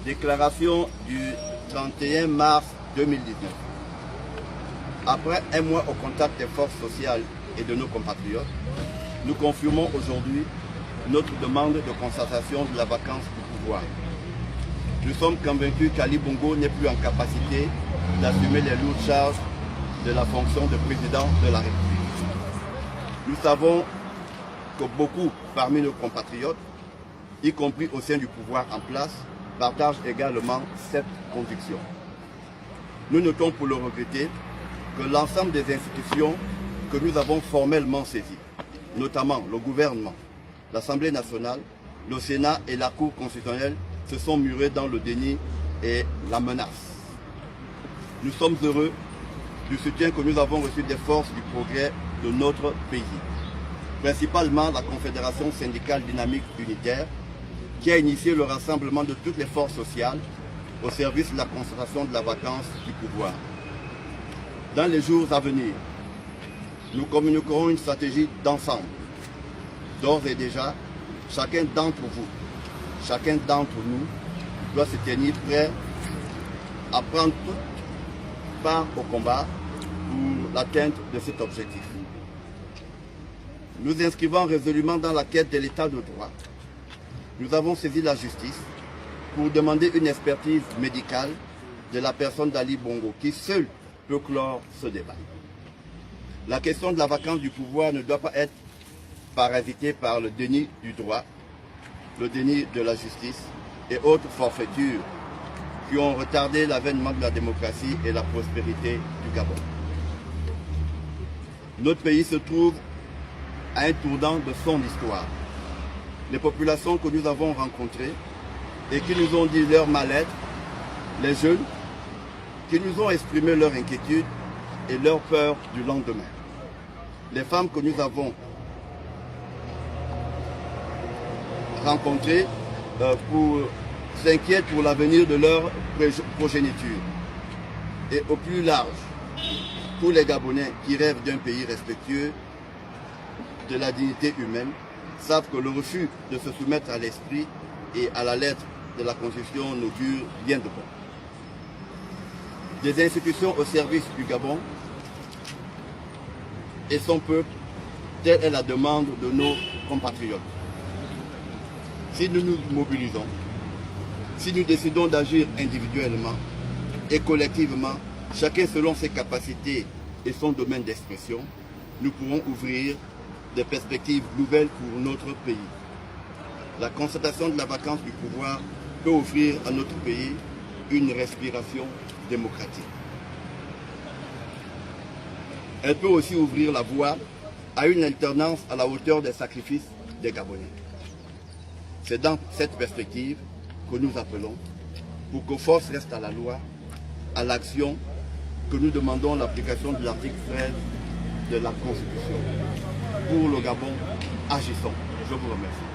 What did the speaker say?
Déclaration du 31 mars 2019. Après un mois au contact des forces sociales et de nos compatriotes, nous confirmons aujourd'hui notre demande de constatation de la vacance du pouvoir. Nous sommes convaincus qu'Ali Bongo n'est plus en capacité d'assumer les lourdes charges de la fonction de président de la République. Nous savons que beaucoup parmi nos compatriotes, y compris au sein du pouvoir en place, partagent également cette conviction. Nous notons pour le regretter que l'ensemble des institutions que nous avons formellement saisies, notamment le gouvernement, l'Assemblée nationale, le Sénat et la Cour constitutionnelle, se sont murés dans le déni et la menace. Nous sommes heureux du soutien que nous avons reçu des forces du progrès de notre pays, principalement la Confédération syndicale dynamique unitaire, qui a initié le rassemblement de toutes les forces sociales au service de la constatation de la vacance du pouvoir. Dans les jours à venir, nous communiquerons une stratégie d'ensemble. D'ores et déjà, chacun d'entre vous, chacun d'entre nous doit se tenir prêt à prendre toute part au combat pour l'atteinte de cet objectif. Nous inscrivons résolument dans la quête de l'état de droit. Nous avons saisi la justice pour demander une expertise médicale de la personne d'Ali Bongo, qui seul peut clore ce débat. La question de la vacance du pouvoir ne doit pas être parasitée par le déni du droit, le déni de la justice et autres forfaitures qui ont retardé l'avènement de la démocratie et la prospérité du Gabon. Notre pays se trouve à un tournant de son histoire. Les populations que nous avons rencontrées et qui nous ont dit leur mal-être, les jeunes qui nous ont exprimé leur inquiétude et leur peur du lendemain. Les femmes que nous avons rencontrées s'inquiètent pour l'avenir de leur progéniture. Et au plus large, tous les Gabonais qui rêvent d'un pays respectueux de la dignité humaine savent que le refus de se soumettre à l'esprit et à la lettre de la Constitution n'augure rien de bon. Des institutions au service du Gabon et son peuple, telle est la demande de nos compatriotes. Si nous nous mobilisons, si nous décidons d'agir individuellement et collectivement, chacun selon ses capacités et son domaine d'expression, nous pourrons ouvrir des perspectives nouvelles pour notre pays. La constatation de la vacance du pouvoir peut offrir à notre pays une respiration démocratique. Elle peut aussi ouvrir la voie à une alternance à la hauteur des sacrifices des Gabonais. C'est dans cette perspective que nous appelons, pour que force reste à la loi, à l'action, que nous demandons l'application de l'article 13 de la Constitution. Pour le Gabon, agissons. Je vous remercie.